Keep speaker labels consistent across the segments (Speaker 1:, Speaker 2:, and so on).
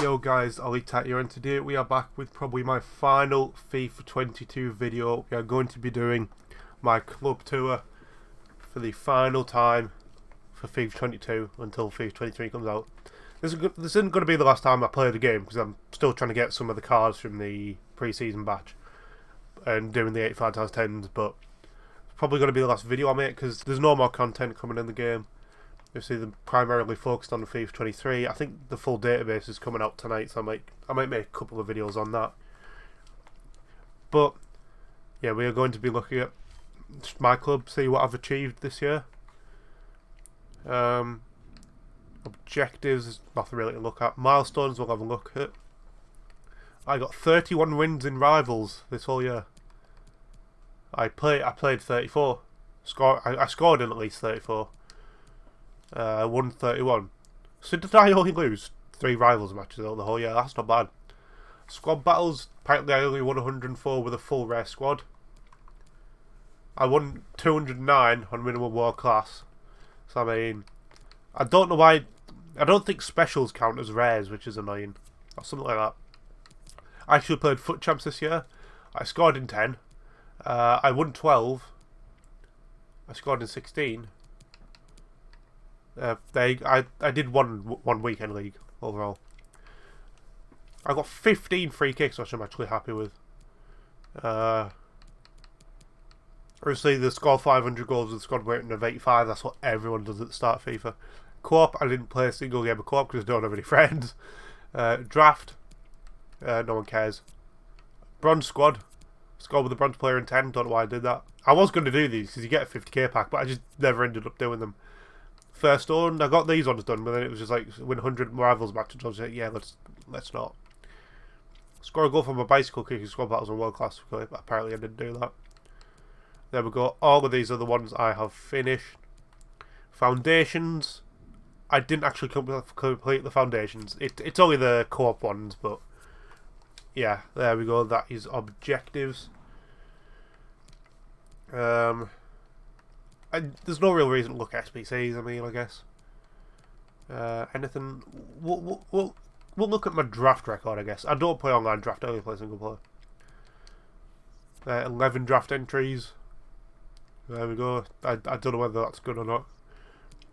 Speaker 1: Yo guys, Ali Tat here, and today we are back with probably my final FIFA 22 video. We are going to be doing my club tour for the final time for FIFA 22 until FIFA 23 comes out. This isn't going to be the last time I play the game because I'm still trying to get some of the cards from the pre-season batch and doing the 85x10s, but it's probably going to be the last video I make because there's no more content coming in the game. Obviously, they're primarily focused on the FIFA 23. I think the full database is coming out tonight, so I might make a couple of videos on that. But yeah, we are going to be looking at my club, see what I've achieved this year. Objectives, is nothing really to look at. Milestones, we'll have a look at. I got 31 wins in rivals this whole year. I played 34. I scored in at least 34. Won 31. So did I only lose 3 rivals matches over the whole year? That's not bad. Squad battles, apparently I only won 104 with a full rare squad. I won 209 on minimum world class. So I mean, I don't know why. I don't think specials count as rares, which is annoying. Or something like that. I actually played foot champs this year. I scored in 10. I won 12. I scored in 16. I did one weekend league overall. I got 15 free kicks, which I'm actually happy with. Obviously, they scored 500 goals with a squad rating of 85. That's what everyone does at the start of FIFA. Co-op, I didn't play a single game of co-op because I don't have any friends. Draft, no one cares. Bronze squad, scored with a bronze player in 10. Don't know why I did that. I was going to do these because you get a 50k pack, but I just never ended up doing them. First owned, I got these ones done, but then it was just like win 100 rivals matches. I was like, yeah, let's not. Score a goal from a bicycle kicking squad battles on world class. Apparently, I didn't do that. There we go. All of these are the ones I have finished. Foundations, I didn't actually complete the foundations. It's only the co-op ones, but yeah, there we go. That is objectives. There's no real reason to look at SPCs. I mean, I guess. Anything? We'll look at my draft record. I guess I don't play online draft. I only play single player. 11 draft entries. There we go. I don't know whether that's good or not.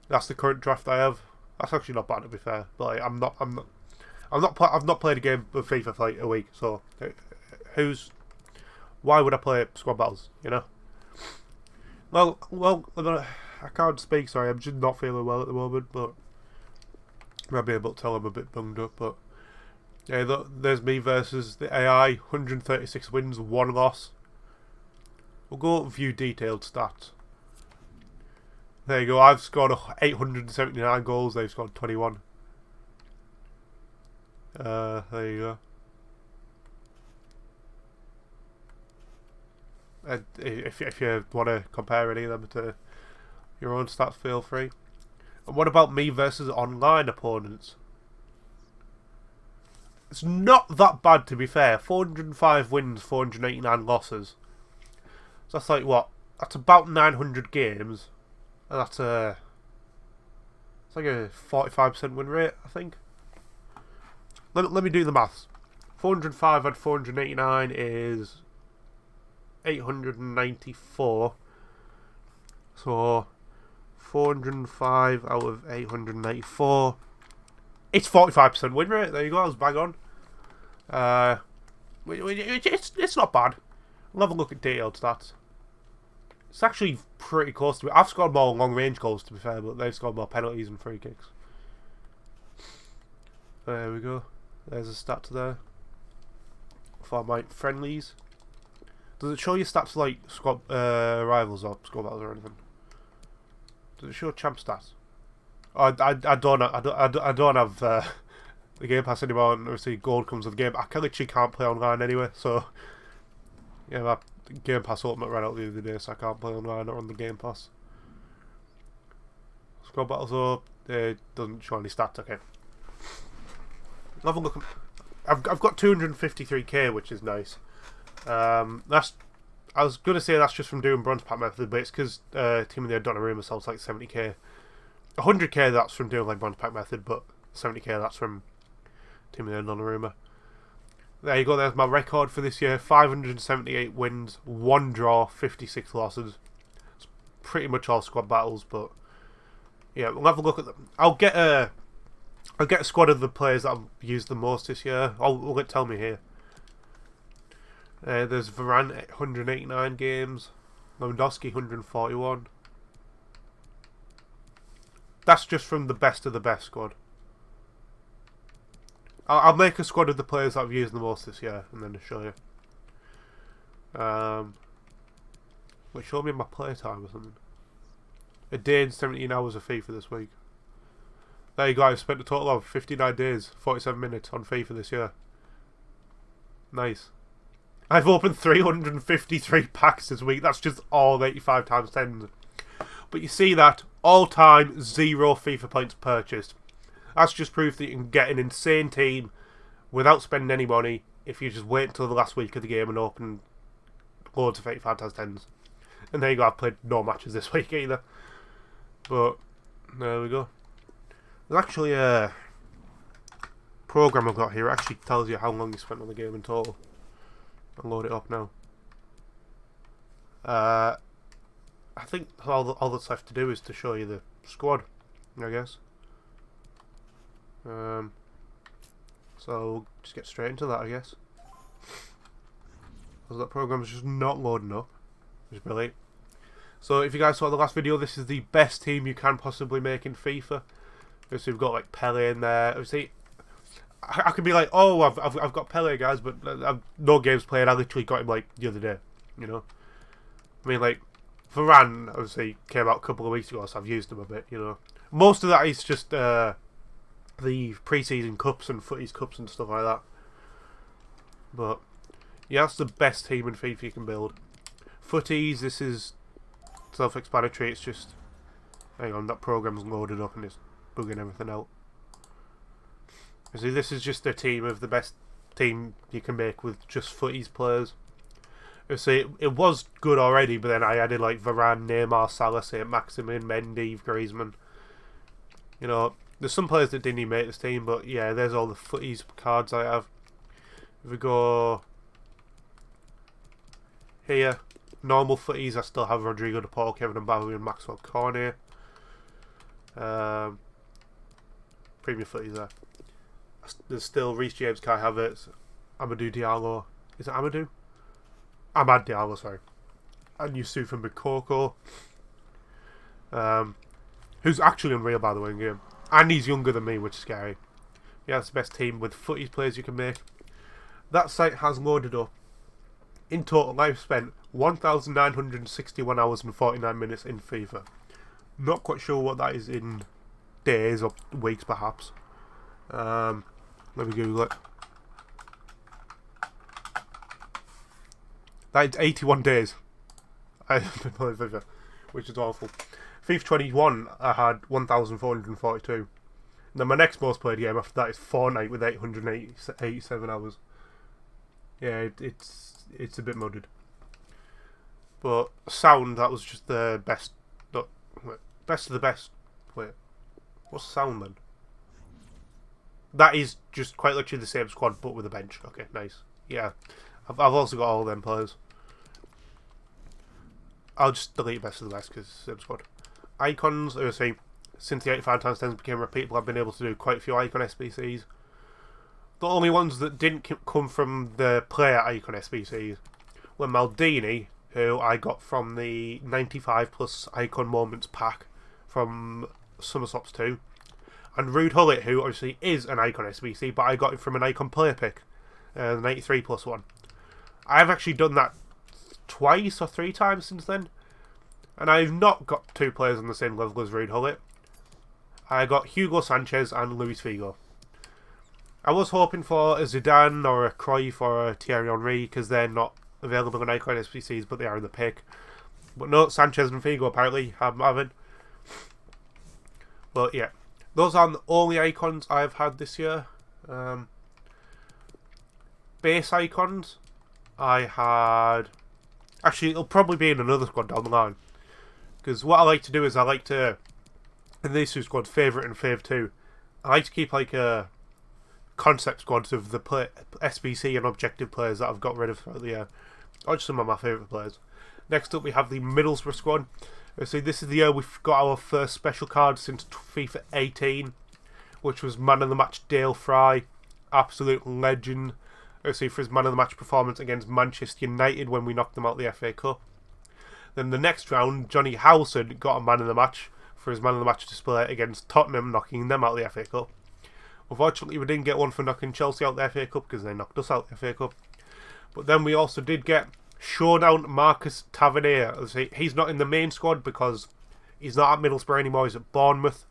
Speaker 1: That's the current draft I have. That's actually not bad, to be fair. But like, I've not played a game of FIFA for like a week. So why would I play squad battles? You know. Well, I can't speak, sorry, I'm just not feeling well at the moment, but I might be able to tell I'm a bit bunged up, but yeah, there's me versus the AI, 136 wins, 1 loss. We'll go view detailed stats. There you go, I've scored 879 goals, they've scored 21. There you go. If you want to compare any of them to your own stats, feel free. And what about me versus online opponents? It's not that bad, to be fair. 405 wins, 489 losses. So that's like what? That's about 900 games, and it's like a 45% win rate, I think. Let me do the maths. 405 and 489 is 894. So 405 out of 894. It's 45% win rate. There you go. I was bang on. It's not bad. We'll have a look at detailed stats. It's actually pretty close to it. I've scored more long range goals, to be fair, but they've scored more penalties and free kicks. There we go. There's a stat there for my friendlies. Does it show your stats like squad rivals or squad battles or anything? Does it show champ stats? I don't have the Game Pass anymore, and obviously gold comes with the game. I literally can't play online anyway, so yeah, my Game Pass Ultimate ran out the other day, so I can't play online or on the Game Pass. Squad battles though, it doesn't show any stats. Okay, have a look. I've got 253k, which is nice. I was gonna say that's just from doing bronze pack method, but it's because Team of the Donnarumma sells like 70k. 100k that's from doing like bronze pack method, but 70k that's from Team of the Donnarumma. There you go, there's my record for this year. 578 wins, 1 draw, 56 losses. It's pretty much all squad battles, but yeah, we'll have a look at them. I'll get a squad of the players that I've used the most this year. Will it tell me here? There's Varane, 189 games. Lewandowski, 141. That's just from the best of the best squad. I'll make a squad of the players that I've used the most this year, and then show you. Wait, show me my playtime or something. A day and 17 hours of FIFA this week. There you go, I've spent a total of 59 days, 47 minutes on FIFA this year. Nice. I've opened 353 packs this week. That's just all 85 times 10. But you see that, all time, 0 FIFA points purchased. That's just proof that you can get an insane team without spending any money if you just wait until the last week of the game and open loads of 85 times 10s. And there you go, I've played no matches this week either. But, there we go. There's actually a program I've got here. It actually tells you how long you spent on the game in total. I'll load it up now. I think all that's left to do is to show you the squad, I guess. So we'll just get straight into that, I guess. Because that program's just not loading up. Which is brilliant. So if you guys saw the last video, this is the best team you can possibly make in FIFA. So we've got like Pele in there. Obviously, I could be like, oh, I've got Pele, guys, but I've no games played. I literally got him like the other day, you know. I mean, like Varane obviously came out a couple of weeks ago, so I've used him a bit, you know. Most of that is just the pre-season cups and footies cups and stuff like that. But yeah, that's the best team in FIFA you can build. Footies, this is self-explanatory. It's just, hang on, that program's loaded up and it's bugging everything out. See, this is just a team of the best team you can make with just footies players. See, it was good already, but then I added like Varane, Neymar, Salah, Saint-Maximin, Mendy, Griezmann. You know, there's some players that didn't even make this team, but yeah, there's all the footies cards I have. If we go here, normal footies, I still have Rodrigo de Paul, Kevin Mbappe, and Maxwell Cornet. Premium footies there. There's still Reece James, Kai Havertz, Amadou Diallo. Is it Amadou? Amad Diallo, sorry. And Yusufa Mbokoko. Who's actually unreal, by the way, in game. And he's younger than me, which is scary. Yeah, that's the best team with footies players you can make. That site has loaded up. In total, I've spent 1,961 hours and 49 minutes in FIFA. Not quite sure what that is in days or weeks, perhaps. Let me Google it. That is 81 days I've been playing FIFA, which is awful. FIFA 21, I had 1,442. And then my next most played game after that is Fortnite with 887 hours. Yeah, it's a bit mudded. But sound, that was just the best. No, wait, best of the best. Wait, what's sound then? That is just quite literally the same squad, but with a bench. Okay, nice. Yeah, I've also got all of them players. I'll just delete best of the best because it's the same squad. Icons, I was saying, since the 85 times 10 became repeatable, I've been able to do quite a few icon SBCs. The only ones that didn't come from the player icon SBCs were Maldini, who I got from the 95 plus icon moments pack from Summer Swaps 2. And Rude Hullet, who obviously is an icon SBC, but I got it from an icon player pick, the 93 plus one. I've actually done that twice or 3 times since then, and I've not got 2 players on the same level as Rude Hullet. I got Hugo Sanchez and Luis Figo. I was hoping for a Zidane or a Cruyff or a Thierry Henry because they're not available in icon SBCs, but they are in the pick. But no, Sanchez and Figo apparently I'm having. But yeah, those are the only icons I've had this year. Base icons, I had... Actually, it'll probably be in another squad down the line. Because what I like to do is I like to, in these 2 squads, favourite and fave 2, I like to keep like a concept squads of the SBC and objective players that I've got rid of throughout the year. Or just some of my favourite players. Next up we have the Middlesbrough squad. So this is the year we've got our first special card since FIFA 18, which was man of the match Dale Fry, absolute legend. For his man of the match performance against Manchester United when we knocked them out of the FA Cup. Then the next round, Johnny Howson got a man of the match for his man of the match display against Tottenham, knocking them out of the FA Cup. Unfortunately, we didn't get one for knocking Chelsea out of the FA Cup because they knocked us out of the FA Cup. But then we also did get Showdown Marcus Tavernier. He's not in the main squad because he's not at Middlesbrough anymore, he's at Bournemouth.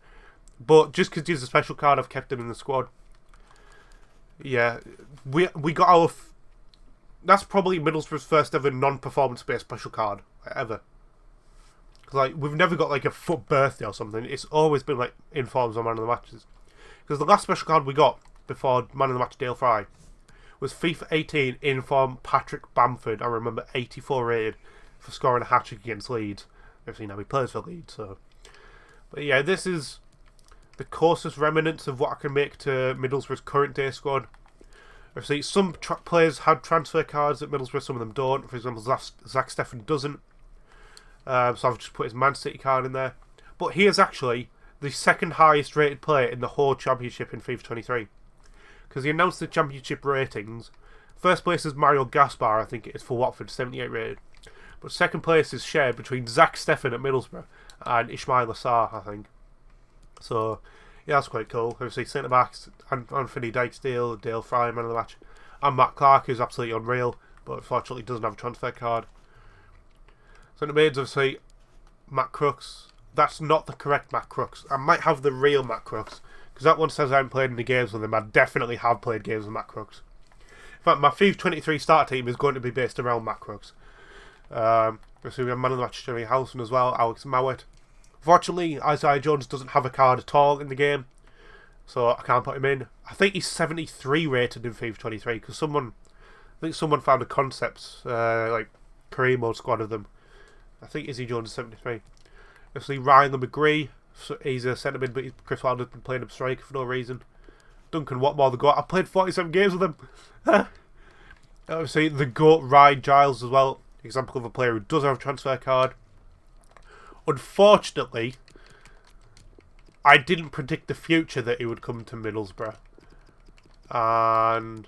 Speaker 1: But just because he's a special card, I've kept him in the squad. Yeah, we got our... That's probably Middlesbrough's first ever non-performance based special card, ever. Like, we've never got like a foot birthday or something. It's always been like informs on man of the matches. Because the last special card we got before man of the match Dale Fry was FIFA 18 inform Patrick Bamford. I remember 84 rated for scoring a hat-trick against Leeds. Obviously now he plays for Leeds, so... But yeah, this is the closest remnants of what I can make to Middlesbrough's current day squad. Obviously, some players had transfer cards at Middlesbrough, some of them don't. For example, Zach Steffen doesn't. So I've just put his Man City card in there. But he is actually the second highest rated player in the whole championship in FIFA 23. Because he announced the championship ratings. First place is Mario Gaspar, I think it is, for Watford, 78 rated. But second place is shared between Zach Steffen at Middlesbrough and Ismail Assar, I think. So, yeah, that's quite cool. Obviously, centre backs, Anthony Dijksdale, Dale Fry, man of the match, and Matt Clark, who's absolutely unreal, but unfortunately doesn't have a transfer card. Centre mids, obviously, Matt Crooks. That's not the correct Matt Crooks. I might have the real Matt Crooks, because that one says I haven't played any games with him. I definitely have played games with Matt Crooks. In fact, my FIFA 23 starter team is going to be based around Matt Crooks. So we have man of the match Johnny Howson as well, Alex Mowat. Fortunately, Isaiah Jones doesn't have a card at all in the game, so I can't put him in. I think he's 73 rated in FIFA 23 because I think someone found a concepts like career mode squad of them. I think Izzy Jones is 73. Obviously, Ryan McGree, he's a centre mid, but Chris Wilder's been playing him striker for no reason. Duncan Watmore, the GOAT. I played 47 games with him. Obviously, the GOAT Ryan Giles as well. Example of a player who does have a transfer card. Unfortunately, I didn't predict the future that he would come to Middlesbrough. And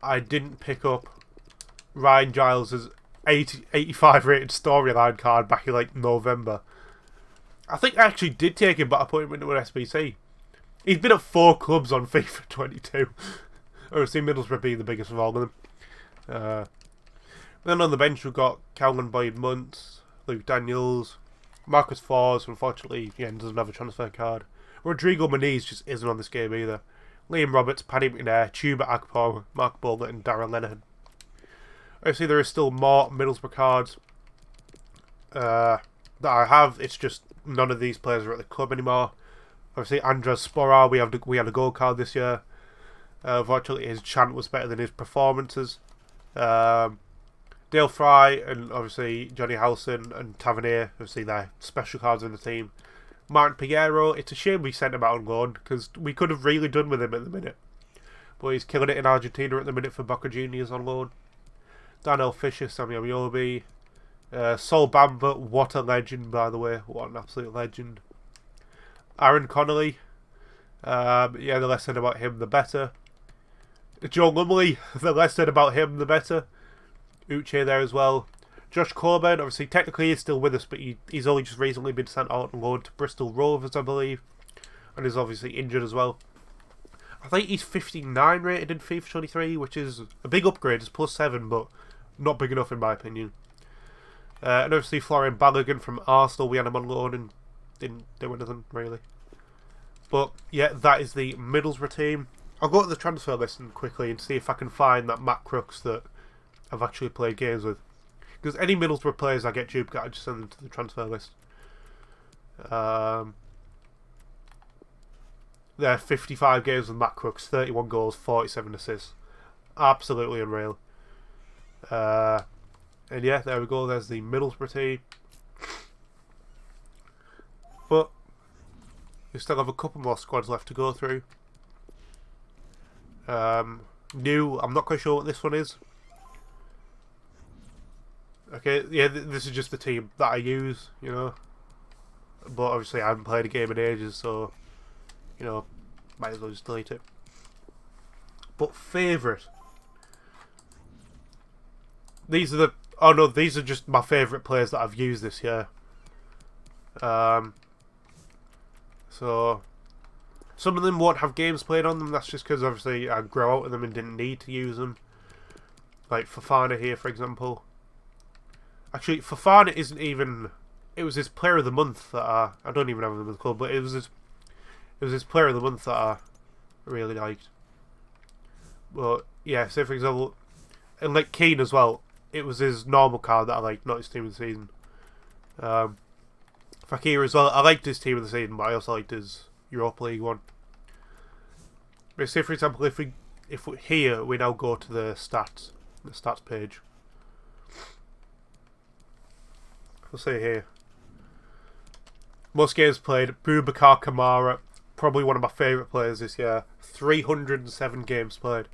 Speaker 1: I didn't pick up Ryan Giles' 85 rated storyline card back in like November. I think I actually did take him, but I put him into an SBC. He's been at 4 clubs on FIFA 22. Obviously, Middlesbrough being the biggest of all of them. Then on the bench we've got Calvin Boyd-Muntz, Luke Daniels, Marcus Fors, unfortunately, again, doesn't have a transfer card. Rodrigo Muniz just isn't on this game either. Liam Roberts, Paddy McNair, Tuba Akpor, Mark Bowler and Darren Lenihan. Obviously, there is still more Middlesbrough cards that I have. It's just none of these players are at the club anymore. Obviously, Andres Sporar, we had a gold card this year. Unfortunately, his chant was better than his performances. Dale Fry and obviously Johnny Howson and Tavernier, obviously they're special cards in the team. Martin Piero, it's a shame we sent him out on loan because we could have really done with him at the minute. But he's killing it in Argentina at the minute for Boca Juniors on loan. Daniel Fisher, Sammy Amiobi, Sol Bamba, what a legend by the way, what an absolute legend. Aaron Connolly, yeah, the less said about him the better. Joe Lumley, the less said about him the better. Uche there as well. Josh Coburn, obviously technically he's still with us, but he's only just recently been sent out on loan to Bristol Rovers, I believe, and is obviously injured as well. I think he's 59 rated in FIFA 23, which is a big upgrade. It's +7, but not big enough in my opinion. And obviously Florian Balogun from Arsenal, we had him on loan and didn't do anything really. But yeah, that is the Middlesbrough team. I'll go to the transfer list quickly and see if I can find that Matt Crooks that I've actually played games with. Because any Middlesbrough players I get duplicate, I just send them to the transfer list. There are 55 games with Matt Crooks, 31 goals, 47 assists. Absolutely unreal. And yeah, there we go. There's the Middlesbrough team. But we still have a couple more squads left to go through. New, I'm not quite sure what this one is. Okay, yeah, this is just the team that I use, you know. But obviously I haven't played a game in ages, so, you know, might as well just delete it. But favourite. These are the... Oh no, these are just my favourite players that I've used this year. So... Some of them won't have games played on them, that's just because obviously I grew out of them and didn't need to use them. Like Fofana here, for example. Actually, Fofana isn't even... It was his player of the month that I don't even have him in the club, but it was his player of the month that I really liked. But yeah, say for example, and like Keane as well, it was his normal card that I liked, not his team of the season. Fakir as well, I liked his team of the season, but I also liked his Europa League one. But say for example, if we here we now go to the stats page. We'll say here. Most games played, Boubacar Kamara, probably one of my favourite players this year. 307 games played.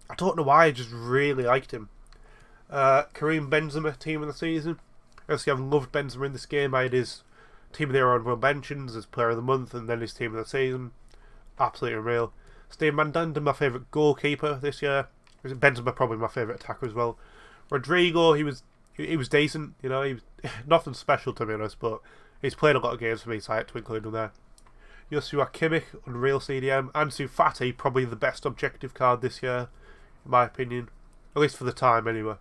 Speaker 1: I don't know why, I just really liked him. Karim Benzema, team of the season. Obviously, I've loved Benzema in this game. I had his team of the year honourable mentions, his player of the month, and then his team of the season. Absolutely unreal. Steve Mandanda, my favourite goalkeeper this year. Benzema probably my favourite attacker as well. Rodrigo, he was decent, you know, he was nothing special to be honest, but he's played a lot of games for me, so I had to include him there. Joshua Kimmich, unreal CDM. Ansu Fati, probably the best objective card this year, in my opinion. At least for the time, anyway.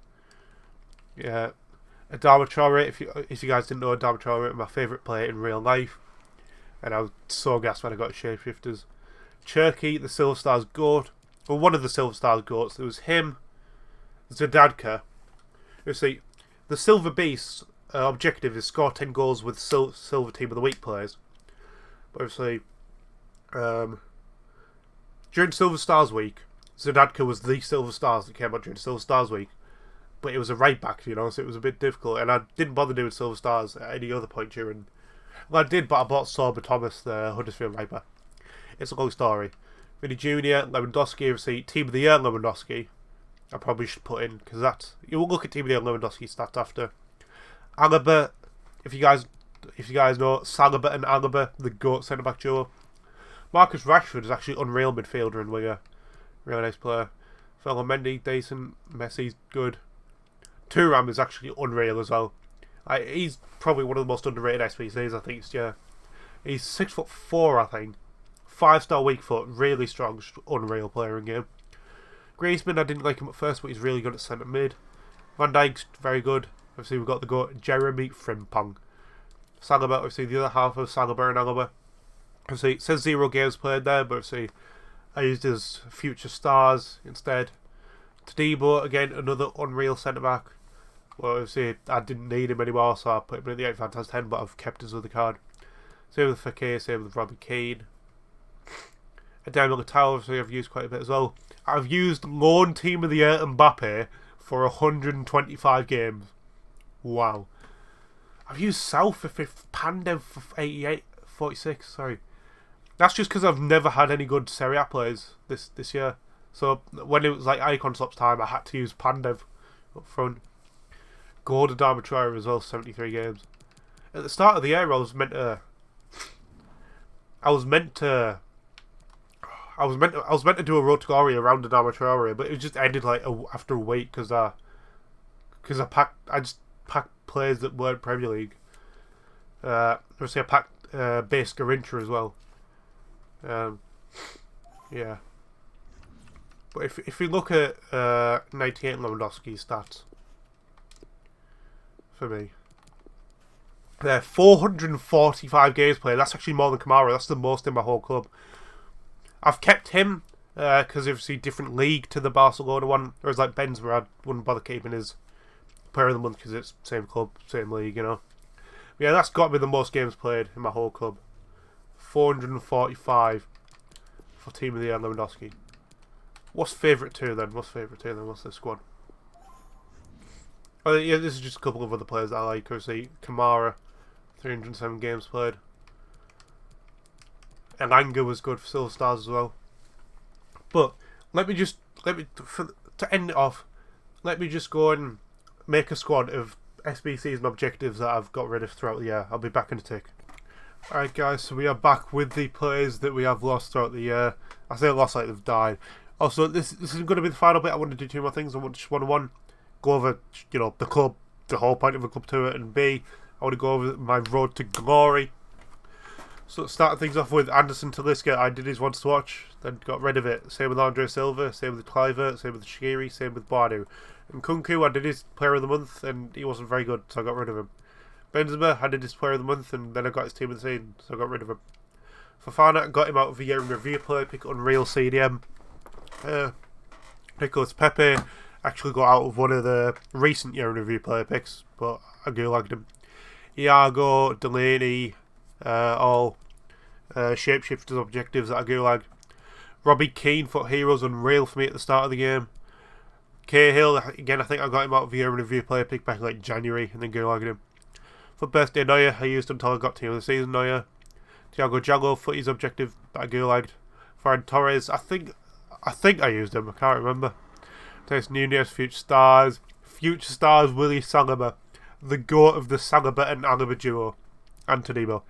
Speaker 1: Yeah. Adama Traore, if you guys didn't know, Adama Traore, my favourite player in real life. And I was so gassed when I got Shapeshifters. Cherky, the Silver Stars GOAT. Well, one of the Silver Stars GOATs. There was him, Zadadka. You see, the Silver Beast's objective is score 10 goals with Silver Team of the Week players. But obviously, during Silver Stars Week, Zadadka was the Silver Stars that came out during Silver Stars Week. But it was a right back, you know, so it was a bit difficult. And I didn't bother doing Silver Stars at any other point during... Well, I did, but I bought Sorba Thomas, the Huddersfield right back. It's a long story. Vinny Jr., Lewandowski, obviously, Team of the Year Lewandowski. I probably should put in, because that's... You will look at Team of the Year Lewandowski stats after. Alaba, if you guys know, Saliba and Alaba, the GOAT centre-back duo. Marcus Rashford is actually unreal midfielder and winger. Really nice player. Felo Mendy, decent. Messi's good. Thuram is actually unreal as well. He's probably one of the most underrated SPCs, I think. Yeah, he's 6'4", I think. 5-star weak foot, really strong, unreal player in game. Griezmann, I didn't like him at first, but he's really good at centre mid. Van Dijk's very good. Obviously, we've got the GOAT Jeremy Frimpong. Saliba, obviously the other half of Saliba and Alaba. Obviously, it says 0 games played there, but obviously I used his future stars instead. Tadibo, again, another unreal centre back. Well, obviously, I didn't need him anymore, so I put him in the 8 Fantasy 10, but I've kept his other card. Same with Fekir, same with Robbie Keane. Adama Militao, obviously, I've used quite a bit as well. I've used Loan Team of the Year Mbappe for 125 games. Wow. I've used South for 5th, Pandev for 46, sorry. That's just because I've never had any good Serie A players this year. So, when it was like Icon Swaps time, I had to use Pandev up front. Gordon Darmatroyer as well, 73 games. At the start of the year, I was meant to do a road to glory around the Darmatroyer, but it just ended like after a week because I just packed players that weren't Premier League. Obviously, I packed base Garincha as well. Yeah. But if we look at 98 Lewandowski stats. For me. 445 games played. That's actually more than Kamara. That's the most in my whole club. I've kept him because obviously different league to the Barcelona one. Whereas like Benzema, I wouldn't bother keeping his player of the month because it's same club, same league, you know. But yeah, that's got to be the most games played in my whole club. 445 for Team of the Year Lewandowski. What's favourite two then? What's the squad? Oh, yeah, this is just a couple of other players that I like. Obviously, Kamara, 307 games played. Elanga was good for Silver Stars as well. But to end it off, let me just go and make a squad of SB season objectives that I've got rid of throughout the year. I'll be back in a tick. Alright guys, so we are back with the players that we have lost throughout the year. I say lost like they've died. Also, this isn't going to be the final bit. I want to do two more things. I want to just one, go over, you know, the club, the whole point of the club tour, and B, I want to go over my road to glory. So starting things off with Anderson Talisca, I did his once to watch, then got rid of it. Same with Andre Silva, same with Clivert, same with Shaqiri, same with Bardu. And Kunku, I did his player of the month, and he wasn't very good, so I got rid of him. Benzema, I did his player of the month, and then I got his team of the season, so I got rid of him. Fofana, I got him out of the year in review player pick, Unreal CDM. Nicolas Pepe actually got out of one of the recent year in review player picks, but I gulagged him. Iago, Delaney, all shapeshifters objectives that I gulagged. Robbie Keane for Heroes Unreal for me at the start of the game. Cahill, again, I think I got him out of the year in review player pick back in like January, and then gulagged him. For birthday Neuer, I used him until I got team of the season Neuer. Thiago Jallo for his objective that I gulagged. Ferran Torres, I think I used him, I can't remember. There's Nunez, Future Stars, Willie Saliba, the GOAT of the Saliba and Alaba duo, Antonimo.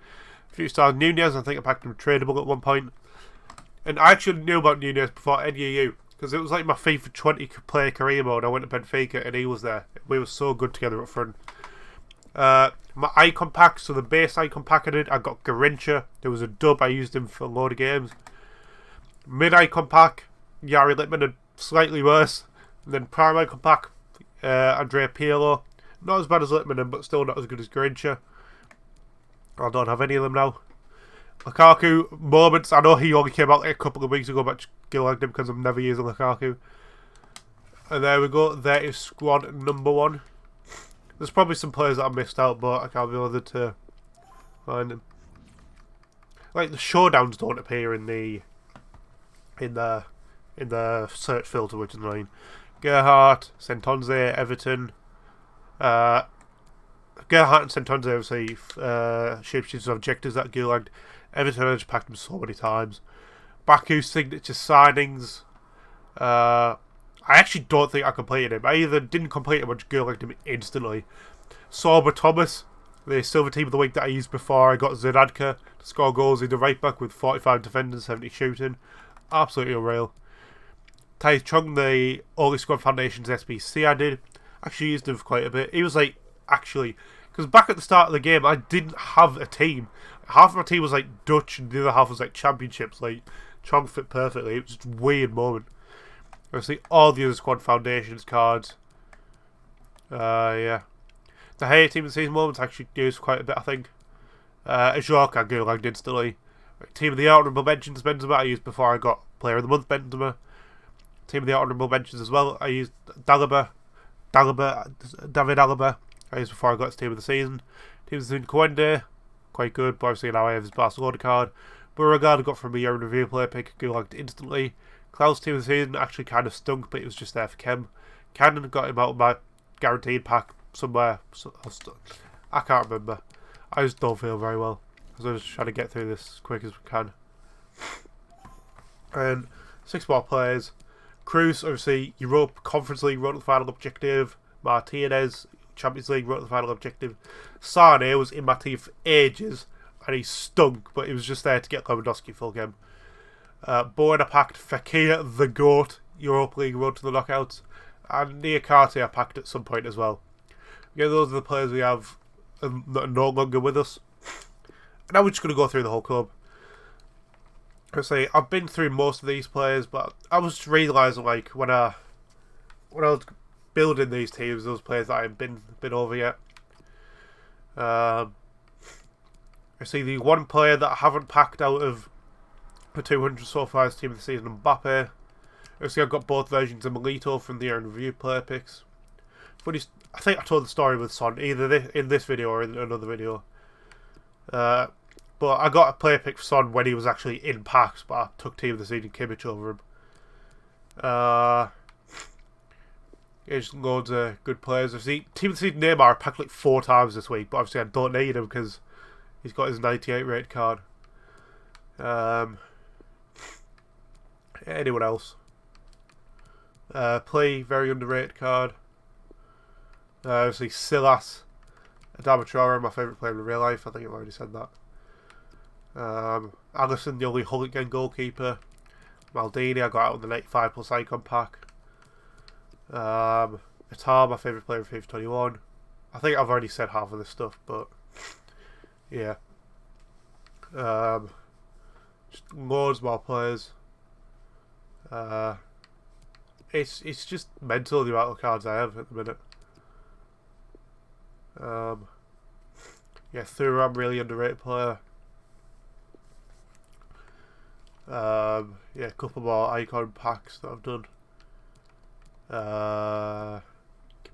Speaker 1: Future Stars Nunez, I think I packed him tradable at one point. And I actually knew about Nunez before any of you, because it was like my FIFA 20 player career mode. I went to Benfica and he was there. We were so good together up front. My icon pack, so the base icon pack I did, I got Garincha. There was a dub, I used him for a load of games. Mid icon pack, Yari Littman, and slightly worse. And then prime icon pack, Andrea Pirlo. Not as bad as Littman, but still not as good as Garincha. I don't have any of them now. Lukaku, moments. I know he only came out a couple of weeks ago, but gulagged him because I'm never using Lukaku. And there we go. There is squad number 1. There's probably some players that I missed out, but I can't be bothered to find them. Like the showdowns don't appear in the search filter, which is annoying. Gerhardt, Sentonze, Everton. Gerhardt and Sentonze obviously shapeshifters objectives that gulagged. Everton, I just packed them so many times. Baku signature signings. I actually don't think I completed him. I either didn't complete him or just gulagged him instantly. Sorba Thomas, the silver team of the week that I used before. I got Zidadka to score goals in the right back with 45 defending, 70 shooting. Absolutely unreal. Tai Chung, the Only Squad Foundations SBC I did. Actually used him for quite a bit. He was like, actually, because back at the start of the game I didn't have a team. Half of my team was like Dutch and the other half was like championships. Like, Chung fit perfectly. It was just a weird moment. Obviously, all the other Squad Foundations cards. Yeah. The Hey Team of the Season moments actually used quite a bit, I think. Ajork, I gulagged instantly. Team of the Honourable Mentions, Benzema, I used before I got Player of the Month, Benzema. Team of the Honourable Mentions as well, I used David Alaba, I used before I got his Team of the Season. Team of the Season, Coende, quite good, but obviously now I have his Barcelona card. Beauregard I got from a year in review player pick, gulagged instantly. Klaus Team of the Season actually kind of stunk, but it was just there for Kem. Cannon got him out of my guaranteed pack somewhere. I can't remember. I just don't feel very well, because I'm just trying to get through this as quick as we can. And 6 more players. Cruz, obviously, Europe Conference League wrote the final objective. Martinez, Champions League wrote the final objective. Sane was in my team for ages, and he stunk, but he was just there to get Lewandowski full game. Bowen I packed Fekir, the GOAT, Europa League road to the knockouts, and Niakate I packed at some point as well. Again, those are the players we have that are no longer with us. And now we're just going to go through the whole club. I've been through most of these players, but I was just realising, like, when I was building these teams, those players that I haven't been over yet. I see the one player that I haven't packed out of the 200 so far is Team of the Season, Mbappe. Obviously, I've got both versions of Milito from the year in review player picks. But I think I told the story with Son, either in this video or in another video. But I got a player pick for Son when he was actually in packs, but I took Team of the Season Kimmich over him. There's loads of good players. Obviously, Team of the Season Neymar I packed like 4 times this week, but obviously I don't need him because he's got his 98 rate card. Anyone else? Play, very underrated card. Obviously, Silas Adama Traore, my favourite player in real life. I think I've already said that. Alisson, the only hooligan goalkeeper. Maldini, I got out with the 95 plus icon pack. Atar, my favourite player in FIFA 21. I think I've already said half of this stuff, but yeah. Just loads more players. It's just mental the amount of cards I have at the minute. Yeah, Thuram, really underrated player. Yeah, a couple more icon packs that I've done.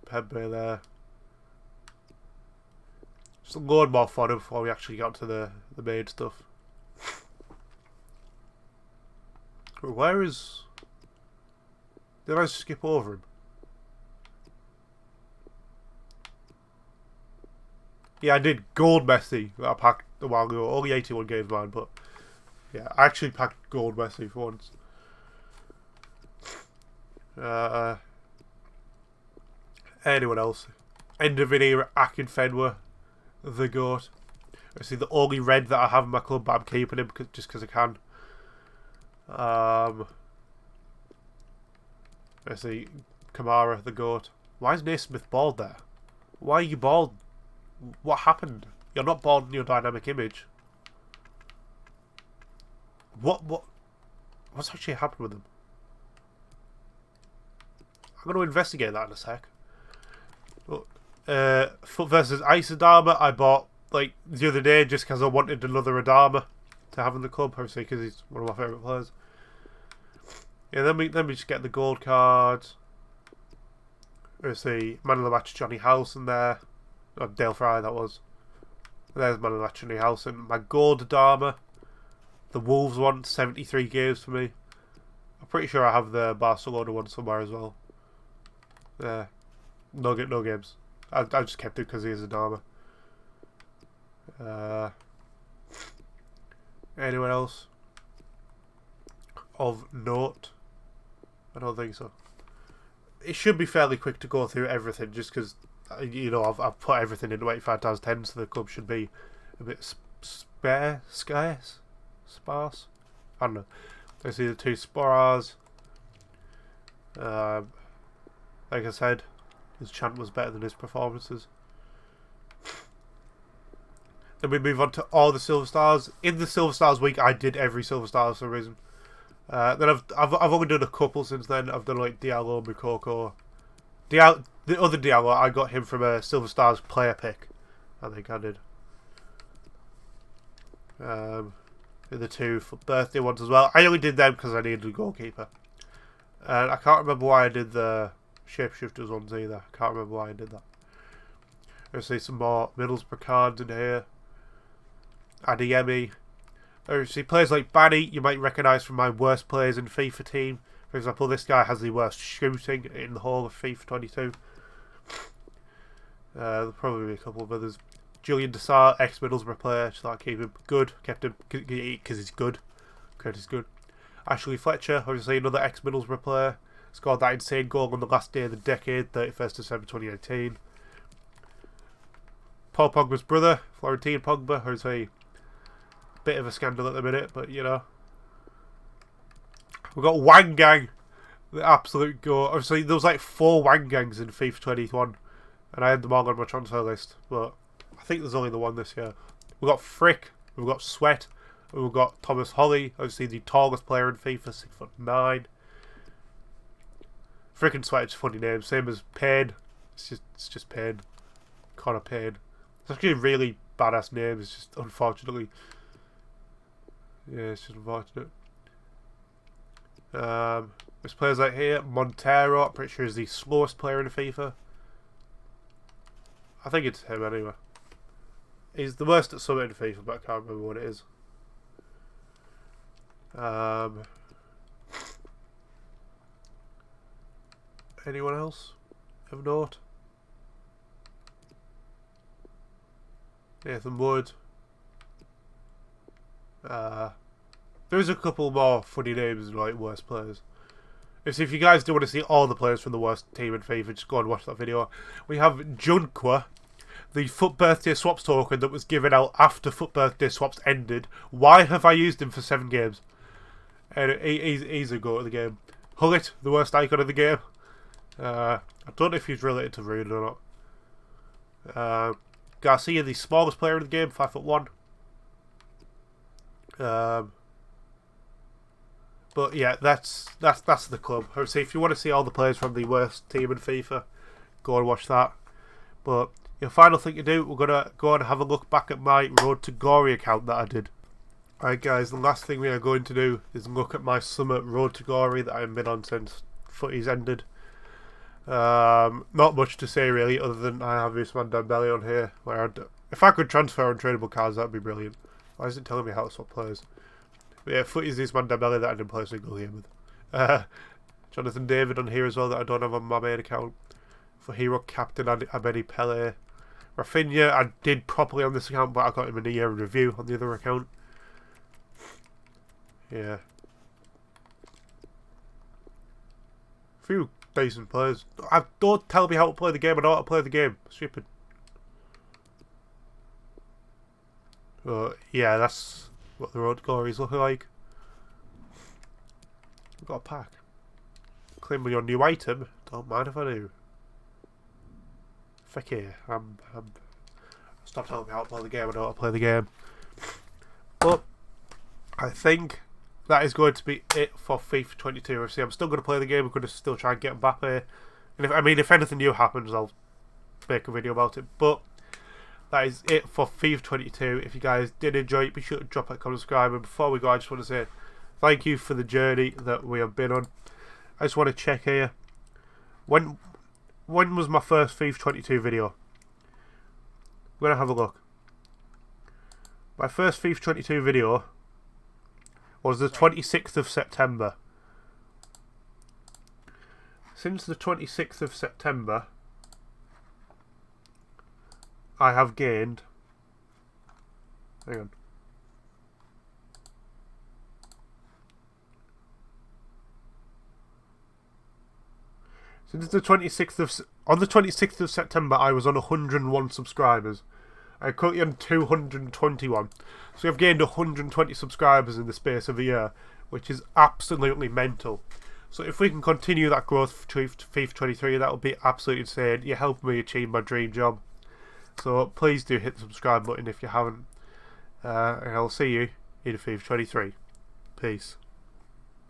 Speaker 1: Kimpembe there. Just a load more fun before we actually get to the main stuff. Where is... Did I skip over him? Yeah, I did. Gold Messi that I packed a while ago. Only 81 games, man, but yeah, I actually packed Gold Messi for once. Anyone else? End of video, Akinfenwa, the GOAT. Obviously, the only red that I have in my club, but I'm keeping him just because I can. Let's see, Kamara, the GOAT. Why is Naismith bald there? Why are you bald? What happened? You're not bald in your dynamic image. What's actually happened with him? I'm going to investigate that in a sec. Foot versus Ice Adama, I bought like the other day just because I wanted another Adama to have in the club, obviously because he's one of my favourite players. Yeah, then we just get the gold cards. Obviously, man of the match Johnny House in there. Oh, Dale Fry, that was. There's man of the match Johnny House and my gold Adama. The Wolves one, 73 games for me. I'm pretty sure I have the Barcelona one somewhere as well. Yeah, no games. I just kept it because he is Adama. Anyone else of note? I don't think so. It should be fairly quick to go through everything, just because you know I've put everything into 85 10, so the club should be a bit sparse. I don't know. I see the two Sporas. Like I said, his chant was better than his performances. Then we move on to all the Silver Stars. In the Silver Stars week, I did every Silver Star for some reason. Then I've only done a couple since then. I've done like Diallo, Mukoko. The other Diallo, I got him from a Silver Stars player pick. I think I did. The two birthday ones as well. I only did them because I needed a goalkeeper. And I can't remember why I did the Shapeshifters ones either. I can't remember why I did that. Let's see some more Middlesbrough cards in here. Adeyemi. See, players like Banny, you might recognise from my worst players in FIFA team. For example, this guy has the worst shooting in the whole of FIFA 22. There'll probably be a couple of others. Julian Dessart, ex-Middlesbrough player, just like keep him good. Kept him because he's good. Because he's good. Ashley Fletcher, obviously another ex-Middlesbrough player. Scored that insane goal on the last day of the decade, 31st December 2018. Paul Pogba's brother, Florentine Pogba, who's a bit of a scandal at the minute, but you know. We've got Wang Gang, the absolute goal. Obviously, there was like 4 Wang Gangs in FIFA 21, and I had them all on my transfer list, but I think there's only the one this year. We've got Frick, we've got Sweat, we've got Thomas Holly, obviously the tallest player in FIFA, 6'9". Frick and Sweat is a funny name, same as Payne. It's just Payne. Connor Payne. It's actually a really badass name, it's just unfortunately. Yeah, it's just unfortunate. There's players like here. Montero, I'm pretty sure is the slowest player in FIFA. I think it's him anyway. He's the worst at something in FIFA, but I can't remember what it is. Anyone else of note? Nathan Wood. There's a couple more funny names and like worse players. if you guys do want to see all the players from the worst team in FIFA, just go and watch that video. We have Junqua, the Foot Birthday Swaps token that was given out after Foot Birthday Swaps ended. Why have I used him for 7 games? And he's a go at the game. Hullet, the worst icon of the game. I don't know if he's related to Rude or not. Garcia, the smallest player in the game, 5'1". But yeah, that's the club. Obviously, if you want to see all the players from the worst team in FIFA, go and watch that. But your final thing to do, we're gonna go and have a look back at my Road to Glory account that I did. Alright guys, the last thing we are going to do is look at my summer Road to Glory that I've been on since footy's ended. Not much to say really, other than I have Usman Dembele on here. Where if I could transfer on tradable cards, that'd be brilliant. Why is it telling me how to swap players? But yeah, footy's Usman Dembele that I didn't play a single game with. Jonathan David on here as well that I don't have on my main account. For hero captain, Abedi Pele. Rafinha, I did properly on this account, but I got him in a year in review on the other account. Yeah. Few decent players. Don't tell me how to play the game. I know how to play the game. Stupid. Yeah, that's what the Road to Glory is looking like. We've got a pack. Claim your new item. Don't mind if I do. Fuck yeah. Stop telling me how to play the game. I know how to play the game. But I think that is going to be it for FIFA 22. Obviously, I'm still going to play the game. I'm going to still try and get Mbappe. And if anything new happens, I'll make a video about it. But that is it for FIFA 22. If you guys did enjoy it, be sure to drop a comment, subscribe. And before we go, I just want to say thank you for the journey that we have been on. I just want to check here. When was my first FIFA 22 video? We're going to have a look. My first FIFA 22 video was the 26th of September. Since the 26th of September, I have gained... Hang on. Since the 26th of... On the 26th of September, I was on 101 subscribers. I'm currently on 221. So I've gained 120 subscribers in the space of a year, which is absolutely mental. So if we can continue that growth to FIFA 23, that would be absolutely insane. You helped me achieve my dream job. So please do hit the subscribe button if you haven't. And I'll see you in FIFA 23. Peace.